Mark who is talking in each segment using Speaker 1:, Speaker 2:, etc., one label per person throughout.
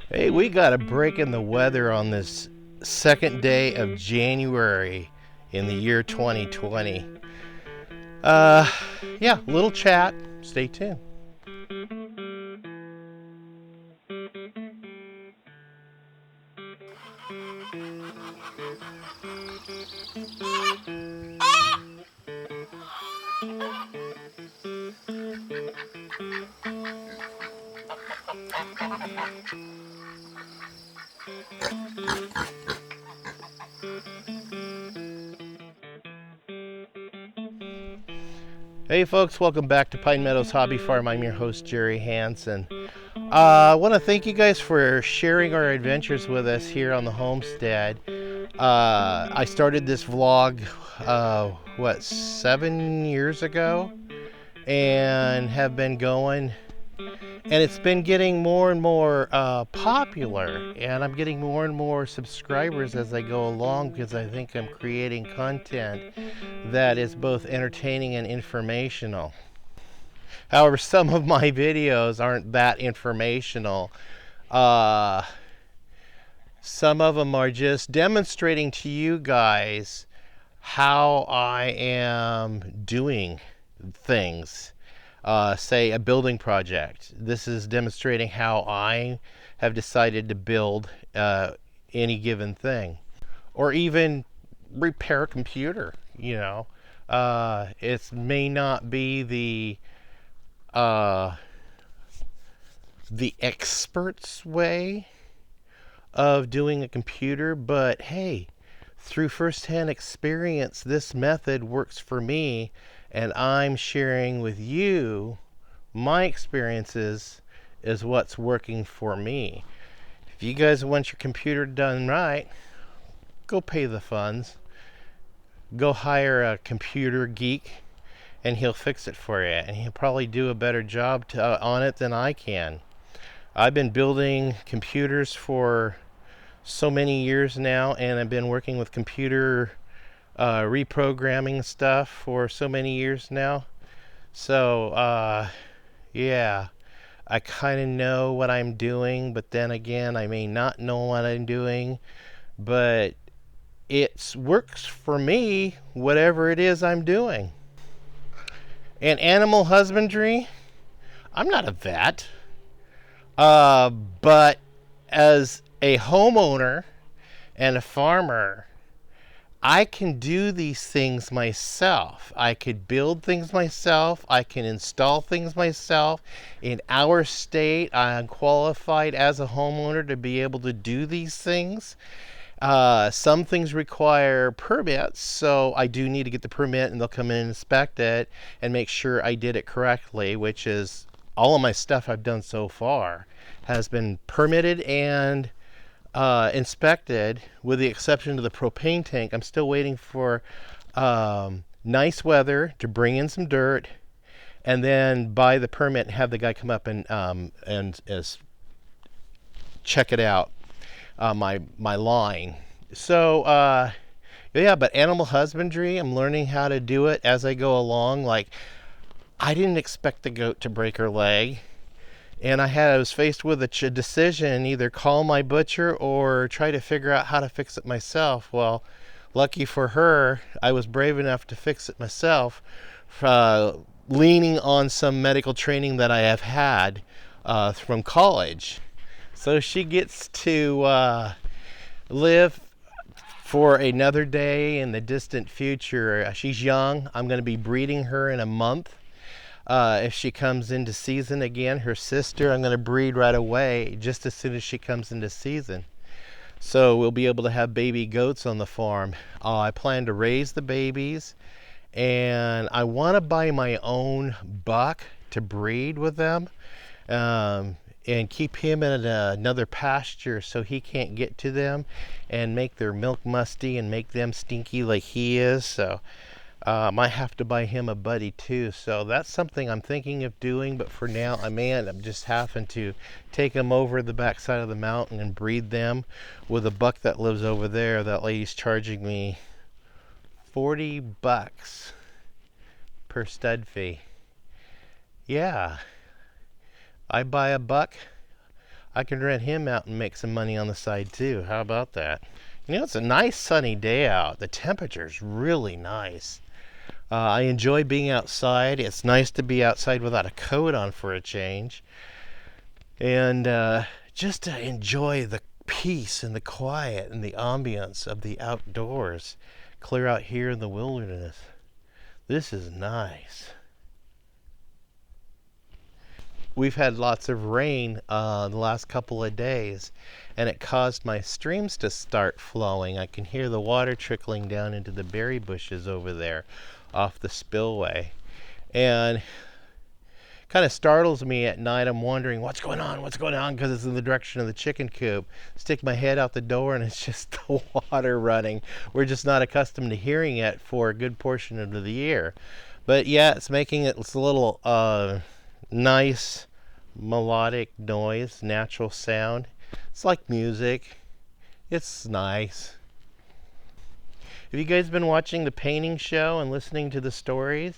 Speaker 1: Hey, we got a break in the weather on this second day of January in the year 2020. Uh, yeah, little chat. Stay tuned. Hey, folks, welcome back to Pine Meadows Hobby Farm. I'm your host, Jerry Hansen. I want to thank you guys for sharing our adventures with us here on the homestead. I started this vlog, 7 years ago, and have been going. And it's been getting more and more popular, and I'm getting more and more subscribers as I go along because I think I'm creating content that is both entertaining and informational. However, some of my videos aren't that informational. Uh, some of them are just demonstrating to you guys how I am doing things. Say a building project. This is demonstrating how I have decided to build any given thing, or even repair a computer. It may not be uh, the expert's way of doing a computer, but hey, through firsthand experience, this method works for me, and I'm sharing with you my experiences is what's working for me. If you guys want your computer done right, go pay the funds. Go hire a computer geek, and he'll fix it for you, and he'll probably do a better job on it than I can. I've been building computers for so many years now, and I've been working with computer reprogramming stuff for so many years now. So, yeah, I kind of know what I'm doing, but then again, I may not know what I'm doing, but it works for me, whatever it is I'm doing. And animal husbandry, I'm not a vet, but as a homeowner and a farmer, I can do these things myself. I could build things myself. I can install things myself. In our state, I am qualified as a homeowner to be able to do these things. Some things require permits, so I do need to get the permit, and they'll come in and inspect it and make sure I did it correctly, which is all of my stuff I've done so far has been permitted and inspected, with the exception of the propane tank. I'm still waiting for nice weather to bring in some dirt, and then buy the permit and have the guy come up and check it out. My line. So yeah, but animal husbandry, I'm learning how to do it as I go along. Like, I didn't expect the goat to break her leg, and I was faced with a decision: either call my butcher or try to figure out how to fix it myself. Well, lucky for her, I was brave enough to fix it myself, leaning on some medical training that I have had from college. So she gets to live for another day in the distant future. She's young. I'm going to be breeding her in a month. If she comes into season again, her sister, I'm going to breed right away just as soon as she comes into season. So we'll be able to have baby goats on the farm. I plan to raise the babies, and I want to buy my own buck to breed with them. And keep him in another pasture so he can't get to them and make their milk musty and make them stinky like he is. So might have to buy him a buddy too. So that's something I'm thinking of doing, but for now I'm just having to take them over the backside of the mountain and breed them with a buck that lives over there. That lady's charging me $40 per stud fee. Yeah. I buy a buck, I can rent him out and make some money on the side too. How about that? You know, it's a nice sunny day out. The temperature's really nice. I enjoy being outside. It's nice to be outside without a coat on for a change. And just to enjoy the peace and the quiet and the ambiance of the outdoors. Clear out here in the wilderness. This is nice. We've had lots of rain the last couple of days, and it caused my streams to start flowing. I can hear the water trickling down into the berry bushes over there off the spillway. And kind of startles me at night. I'm wondering what's going on, because it's in the direction of the chicken coop. Stick my head out the door and it's just the water running. We're just not accustomed to hearing it for a good portion of the year. But yeah, it's making it's a little nice melodic noise, natural sound. It's like music. It's nice. Have you guys been watching the painting show and listening to the stories?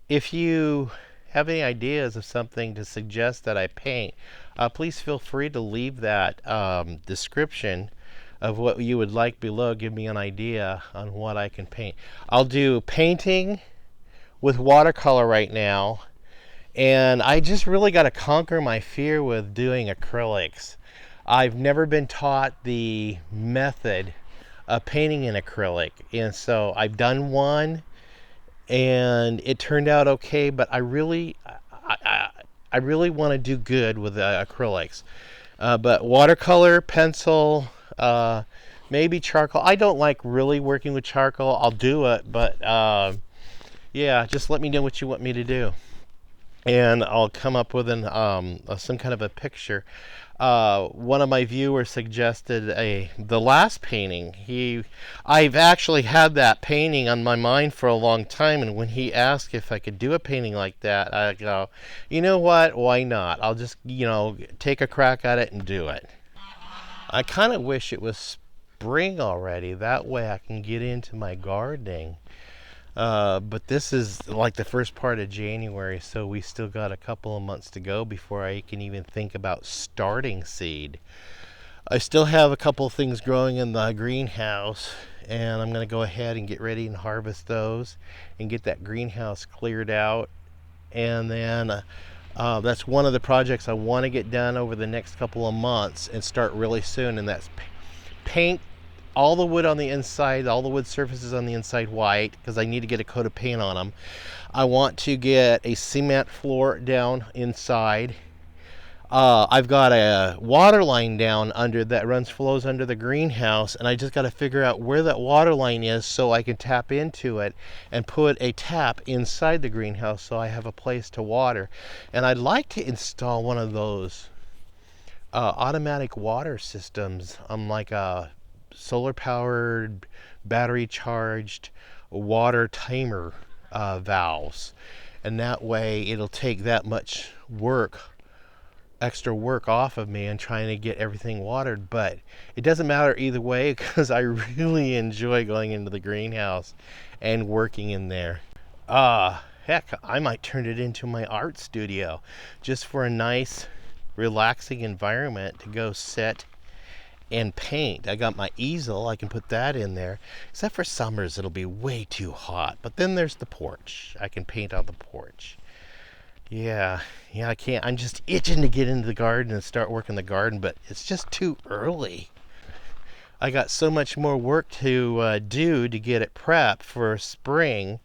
Speaker 1: If you have any ideas of something to suggest that I paint, please feel free to leave that description of what you would like below. Give me an idea on what I can paint. I'll do painting with watercolor right now, and I just really got to conquer my fear with doing acrylics. I've never been taught the method of painting in acrylic, and so I've done one and it turned out okay, but I really want to do good with acrylics. But watercolor, pencil, maybe charcoal. I don't like really working with charcoal. I'll do it, but yeah, just let me know what you want me to do, and I'll come up with some kind of a picture. One of my viewers suggested the last painting. I've actually had that painting on my mind for a long time, and when he asked if I could do a painting like that, I go, you know what, why not? I'll just, take a crack at it and do it. I kind of wish it was spring already. That way I can get into my gardening. But this is like the first part of January, so we still got a couple of months to go before I can even think about starting seed. I still have a couple of things growing in the greenhouse, and I'm going to go ahead and get ready and harvest those and get that greenhouse cleared out. And then that's one of the projects I want to get done over the next couple of months and start really soon, and that's paint all the wood on the inside, all the wood surfaces on the inside white, because I need to get a coat of paint on them. I want to get a cement floor down inside. I've got a water line down under that flows under the greenhouse, and I just got to figure out where that water line is so I can tap into it and put a tap inside the greenhouse so I have a place to water. And I'd like to install one of those automatic water systems on like a solar powered, battery charged water timer valves, and that way it'll take that much extra work off of me and trying to get everything watered. But it doesn't matter either way, because I really enjoy going into the greenhouse and working in there. Heck, I might turn it into my art studio just for a nice relaxing environment to go sit and paint. I got my easel, I can put that in there, except for summers it'll be way too hot. But then there's the porch. I can paint on the porch. Yeah, I can't. I'm just itching to get into the garden and start working the garden, but it's just too early. I got so much more work to do to get it prepped for spring.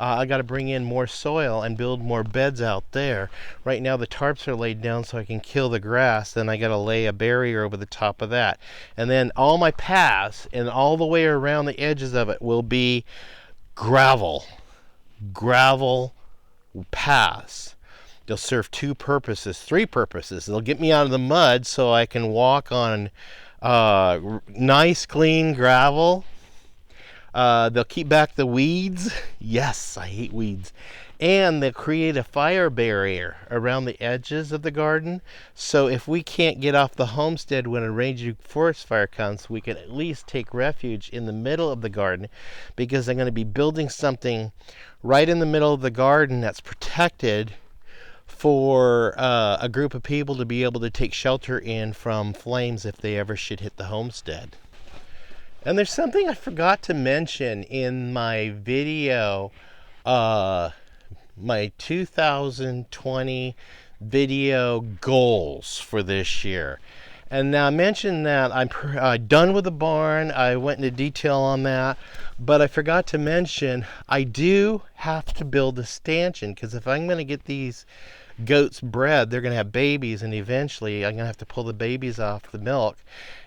Speaker 1: I got to bring in more soil and build more beds out there. Right now the tarps are laid down so I can kill the grass. Then I got to lay a barrier over the top of that. And then all my paths and all the way around the edges of it will be gravel paths. They'll serve three purposes. They'll get me out of the mud so I can walk on nice clean gravel. They'll keep back the weeds. Yes, I hate weeds. And they'll create a fire barrier around the edges of the garden. So if we can't get off the homestead when a raging forest fire comes, we can at least take refuge in the middle of the garden, because I'm going to be building something right in the middle of the garden that's protected for a group of people to be able to take shelter in from flames if they ever should hit the homestead. And there's something I forgot to mention in my video, my 2020 video goals for this year. And now I mentioned that I'm done with the barn. I went into detail on that, but I forgot to mention I do have to build a stanchion, because if I'm going to get these goats bred, they're going to have babies, and eventually I'm going to have to pull the babies off the milk,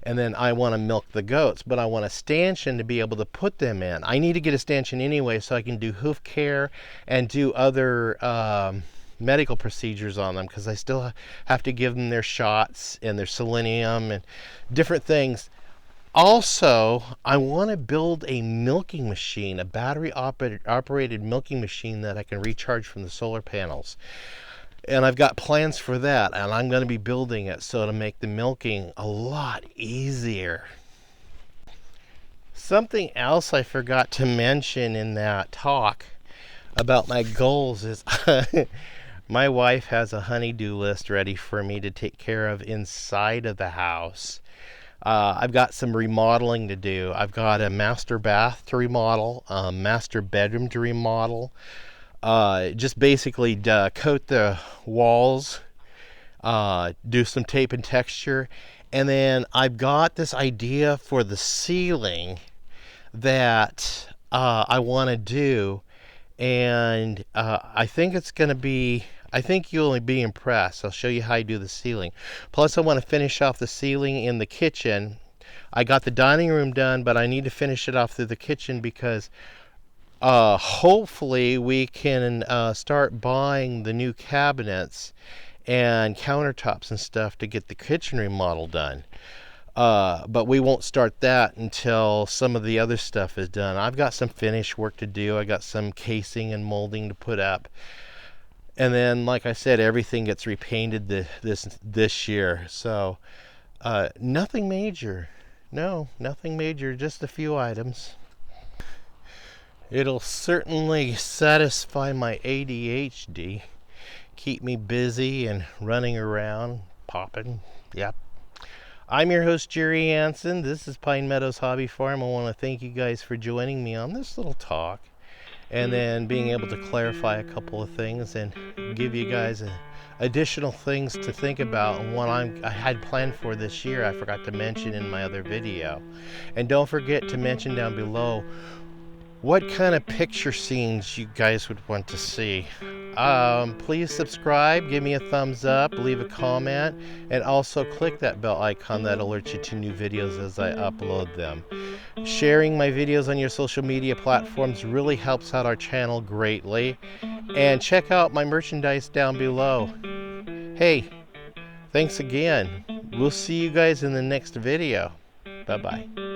Speaker 1: and then I want to milk the goats, but I want a stanchion to be able to put them in. I need to get a stanchion anyway so I can do hoof care and do other medical procedures on them, because I still have to give them their shots and their selenium and different things. Also, I want to build a milking machine, a battery operated milking machine that I can recharge from the solar panels. And I've got plans for that, and I'm going to be building it so to make the milking a lot easier. Something else I forgot to mention in that talk about my goals is my wife has a honey-do list ready for me to take care of inside of the house. I've got some remodeling to do. I've got a master bath to remodel, a master bedroom to remodel. Just basically coat the walls, do some tape and texture. And then I've got this idea for the ceiling that I want to do. And I think it's going to be, I think you'll be impressed. I'll show you how I do the ceiling. Plus, I want to finish off the ceiling in the kitchen. I got the dining room done, but I need to finish it off through the kitchen, because hopefully we can start buying the new cabinets and countertops and stuff to get the kitchen remodel done. But we won't start that until some of the other stuff is done. I've got some finish work to do. I got some casing and molding to put up. And then, like I said, everything gets repainted this year. So nothing major. No, nothing major, just a few items. It'll certainly satisfy my ADHD, keep me busy and running around, popping. Yep. I'm your host, Jerry Hansen. This is Pine Meadows Hobby Farm. I want to thank you guys for joining me on this little talk, and then being able to clarify a couple of things and give you guys additional things to think about, and what I had planned for this year I forgot to mention in my other video. And don't forget to mention down below what kind of picture scenes you guys would want to see. Please subscribe, give me a thumbs up, leave a comment, and also click that bell icon that alerts you to new videos as I upload them. Sharing my videos on your social media platforms really helps out our channel greatly. And check out my merchandise down below. Hey, thanks again. We'll see you guys in the next video. Bye-bye.